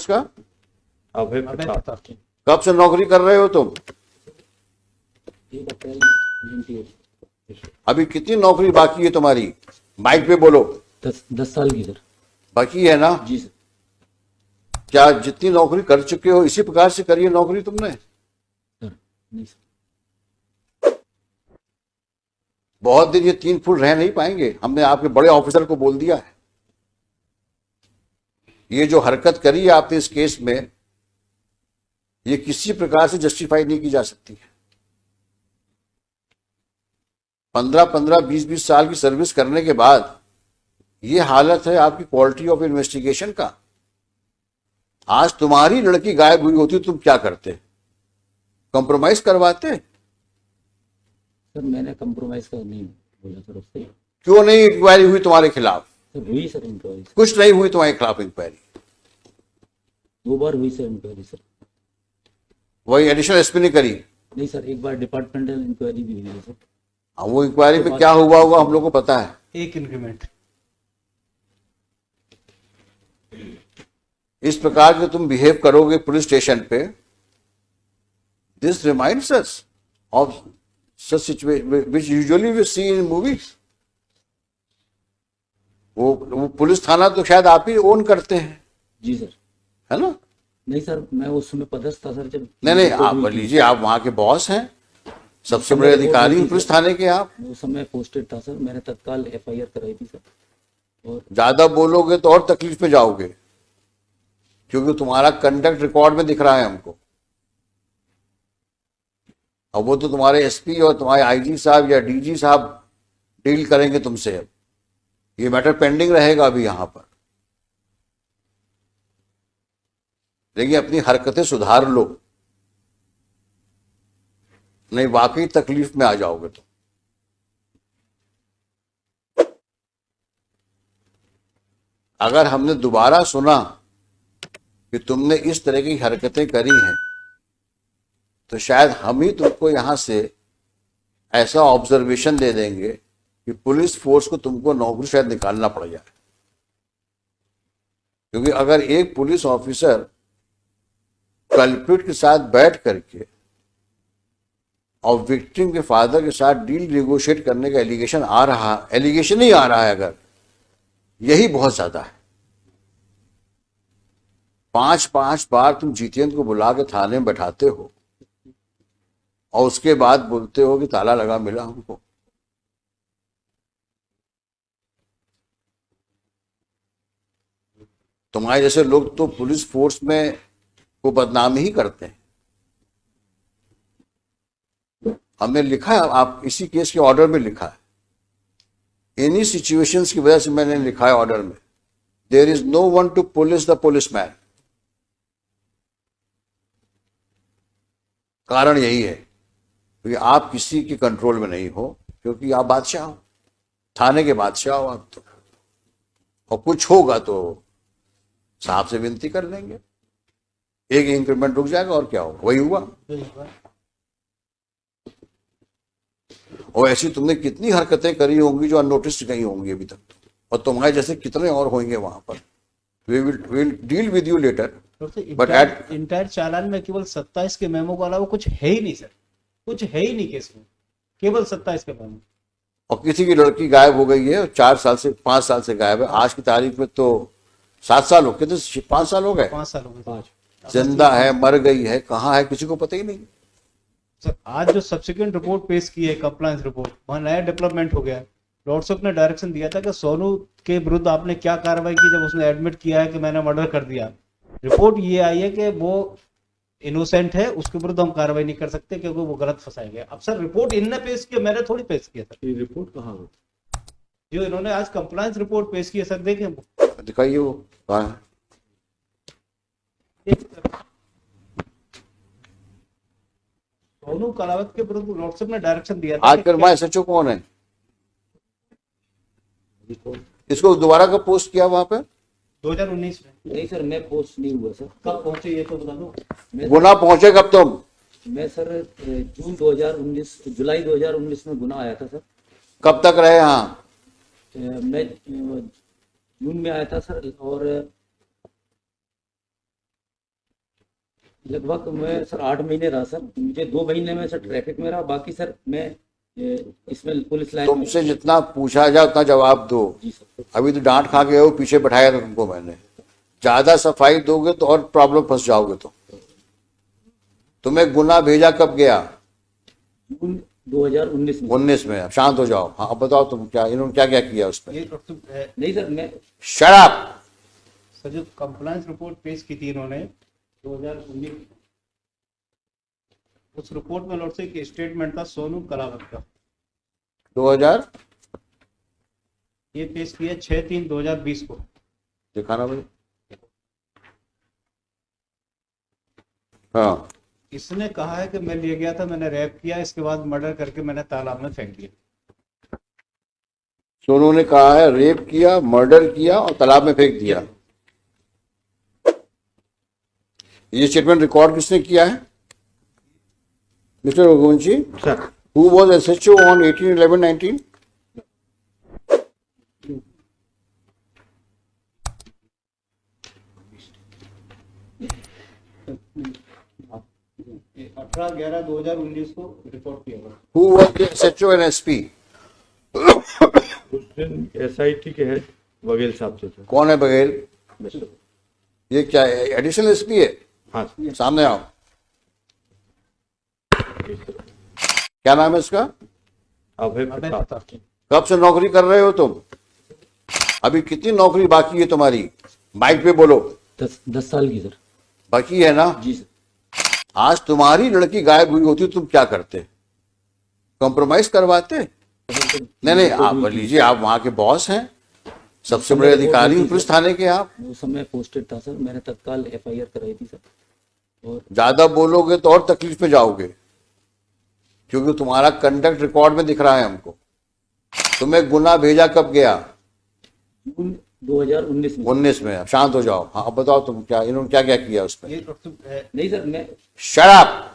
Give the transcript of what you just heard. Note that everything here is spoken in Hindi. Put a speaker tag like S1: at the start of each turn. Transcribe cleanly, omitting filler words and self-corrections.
S1: इसका?
S2: अभय प्रताप।
S1: कब से नौकरी कर रहे हो तुम?
S3: 1 अप्रैल 98।
S1: अभी कितनी नौकरी बाकी है तुम्हारी? माइक पे बोलो।
S3: 10 साल की सर।
S1: बाकी है ना?
S3: जी सर।
S1: क्या जितनी नौकरी कर चुके हो इसी प्रकार से करी है नौकरी तुमने?
S3: सर नहीं सर।
S1: बहुत दिन ये 3 फुट रह नहीं पाएंगे। हमने आपके बड़े ऑफिसर को बोल दिया है। ये जो हरकत करी है आपने इस केस में, ये किसी प्रकार से जस्टिफाई नहीं की जा सकती है। 15-15, 20-20 साल की सर्विस करने के बाद ये हालत है आपकी क्वालिटी ऑफ इन्वेस्टिगेशन का। आज तुम्हारी लड़की गायब हुई होती तुम क्या करते? कॉम्प्रोमाइज करवाते?
S3: सर मैंने कंप्रोमाइज का नहीं बोला सर उससे।
S1: क्यों नहीं इंक्वायरी हुई तुम्हारे खिलाफ?
S3: सर हुई सर इंक्वायरी।
S1: कुछ नहीं हुई तुम्हारे खिलाफ इंक्वायरी?
S3: 2 बार हुई सर इंक्वायरी सर।
S1: वही एडिशनल एसपी ने करी?
S3: नहीं सर, एक बार डिपार्टमेंटल इंक्वायरी भी हुई है सर।
S1: वो इंक्वायरी में क्या हुआ होगा हम लोग को पता है।
S2: एक इंक्रीमेंट।
S1: इस प्रकार के तुम बिहेव करोगे पुलिस स्टेशन पे, this reminds us of such situation which usually we see in movies. वो पुलिस थाना तो शायद आप ही ओन करते हैं।
S3: जी सर।
S1: है ना?
S3: नहीं सर, मैं उस समय पदस्थ था सर जब।
S1: नहीं, आप लीजिए, आप वहां के बॉस हैं, सबसे बड़े अधिकारी पुलिस थाने के आप।
S3: उस समय पोस्टेड था सर, मैंने तत्काल FIR कराई थी सर। और
S1: ज्यादा बोलोगे तो और तकलीफ में जाओगे, क्योंकि तुम्हारा कंडक्ट रिकॉर्ड में दिख रहा है हमको। अब वो तो तुम्हारे एसपी और तुम्हारे IG साहब या DG साहब डील करेंगे तुमसे। अब ये मैटर पेंडिंग रहेगा अभी यहां पर। लेकिन अपनी हरकतें सुधार लो, नहीं वाकई तकलीफ में आ जाओगे तुम। अगर हमने दोबारा सुना कि तुमने इस तरह की हरकतें करी हैं, तो शायद हम ही तुमको यहां से ऐसा ऑब्जर्वेशन दे देंगे कि पुलिस फोर्स को तुमको नौकरी शायद निकालना पड़ जाए। क्योंकि अगर एक पुलिस ऑफिसर कल्प्रिट के साथ बैठ करके और विक्टिम के फादर के साथ डील नेगोशिएट करने का एलिगेशन ही आ रहा है, अगर यही बहुत ज्यादा है। 5-5 बार तुम जितेंद्र को बुला के थाने में बैठाते हो और उसके बाद बोलते हो कि ताला लगा मिला हमको। तुम्हारे जैसे लोग तो पुलिस फोर्स में को बदनाम ही करते हैं। हमने लिखा है, आप इसी केस के ऑर्डर में लिखा है, एनी सिचुएशंस की वजह से मैंने लिखा है ऑर्डर में, there is no one to police the policeman. कारण यही है क्योंकि आप किसी के कंट्रोल में नहीं हो, क्योंकि आप बादशाह हो, थाने के बादशाह हो आप तो। और कुछ होगा तो साहब से विनती कर लेंगे, एक इंक्रीमेंट रुक जाएगा और क्या होगा। वही हुआ। और ऐसी तुमने कितनी हरकतें करी होंगी जो अननोटिस्ड गई होंगी अभी तक, और तुम्हारे जैसे कितने और होंगे वहां पर। We will deal with you later. But at
S2: entire challan में केवल 27 के मेमो के अलावा कुछ है ही नहीं सर, कुछ है ही नहीं केस में, केवल 27 के मेमो।
S1: और किसी की लड़की गायब हो गई है, 4 साल से 5 साल से गायब है, आज की तारीख में तो 7 साल हो गए, तो 5 साल हो गए।
S2: 5 साल हो गए।
S3: 5
S1: जिंदा है, मर गई है, कहाँ है, किसी को पता ही नहीं।
S2: सर आज जो सब्सिक्वेंट रिपोर्ट पेश की है, कंप्लायंस रिपोर्ट, वहां नया डेवलपमेंट हो गया है। लॉर्ड्स ऑफ ने डायरेक्शन दिया था कि सोनू के विरुद्ध आपने क्या कार्रवाई की जब उसने एडमिट किया है कि मैंने मर्डर कर दिया। रिपोर्ट ये आई है कि वो इनोसेंट है, उसके विरुद्ध हम कार्रवाई नहीं कर सकते क्योंकि वो गलत फंसाया गया। अब सर रिपोर्ट इनने पेश किया, मैंने थोड़ी पेश किया सर।
S3: ये रिपोर्ट कहाँ है?
S2: जो इन्होंने आज कंप्लायंस रिपोर्ट पेश की है सर, देखें
S1: दिखाइए वो कहाँ है।
S2: सोनू कलावत के विरुद्ध लॉर्डशिप ने डायरेक्शन दिया था।
S1: आजकल हमारे SHO कौन है? इसको दोबारा कब पोस्ट किया वहां पे?
S2: 2019 में।
S3: नहीं सर, मैं पोस्ट नहीं हुआ सर।
S2: कब पहुंचे ये तो बता दो।
S1: गुना पहुंचे कब तुम?
S3: मैं सर जुलाई 2019 में गुना आया था सर।
S1: कब तक रहे यहाँ?
S3: मैं जून में आया था सर, और लगभग मैं सर 8 महीने रहा सर। मुझे 2 महीने में सर ट्रैफिक में रहा, बाकी सर मैं इसमें पुलिस लाइन में।
S1: तुमसे जितना पूछा जाए उतना जवाब दो।
S3: जी सर।
S1: अभी तो डांट खा के हो, पीछे बैठाया था तुमको मैंने। ज्यादा सफाई दोगे तो और प्रॉब्लम फंस जाओगे। तो तुम्हें गुना भेजा कब गया?
S3: जून 2019 में।
S1: 19 में। अब शांत हो जाओ। हाँ अब बताओ तुम क्या, इन्होंने क्या क्या किया उस पर?
S2: ये डॉक्टर
S3: नहीं सर, मैं
S1: शट अप।
S2: सर जो कंप्लायंस रिपोर्ट पेश की थी इन्होंने 2019, उस रिपोर्ट में लॉर्ड से एक स्टेटमेंट था सोनू कलावत का,
S1: 2000
S2: ये पेश किया 6/3/2020 को।
S1: दिखाना भाई। हाँ,
S2: इसने कहा है कि मैं ले गया था, मैंने रैप किया, इसके बाद मर्डर करके मैंने तालाब में फेंक दिया।
S1: सोनू ने कहा है रेप किया, मर्डर किया और तालाब में फेंक दिया। ये स्टेटमेंट रिकॉर्ड किसने किया है? Mister Raghuvanshi
S3: sir.
S1: Who was SHO on 18/11/19?
S2: ये 18/11/2019 को रिपोर्ट किया गया।
S1: Who was SHO and SP?
S4: उस दिन एसआईटी के हेड बघेल साहब थे सर।
S1: कौन है बघेल?
S4: बस।
S1: ये क्या है, एडिशनल एसपी है?
S4: हाँ सर।
S1: सामने आओ। क्या नाम है इसका?
S4: अभय
S2: अबे
S4: प्रताप।
S2: प्रताप।
S1: कब से नौकरी कर रहे हो तुम? अभी कितनी नौकरी बाकी है तुम्हारी? माइक पे बोलो।
S3: 10 साल की सर।
S1: बाकी है ना?
S3: जी सर।
S1: आज तुम्हारी लड़की गायब हुई होती तुम क्या करते? कॉम्प्रोमाइज करवाते? नहीं, आप लीजिए, आप वहां के बॉस हैं, सबसे बड़े अधिकारी हैं पुलिस थाने के आप।
S3: उस समय पोस्टेड था सर, मैंने तत्काल एफआईआर कराई थी सर। और
S1: ज्यादा बोलोगे तो और तकलीफ में जाओगे, क्योंकि तुम्हारा कंडक्ट रिकॉर्ड में दिख रहा है हमको। तुम्हें गुना भेजा कब गया?
S3: जून 2019 में।
S1: 19 में। अब शांत हो जाओ। हाँ अब बताओ तुम क्या, इन्होंने क्या क्या किया उस पर?
S2: ये डॉक्टर
S3: नहीं सर, मैं
S1: शट अप।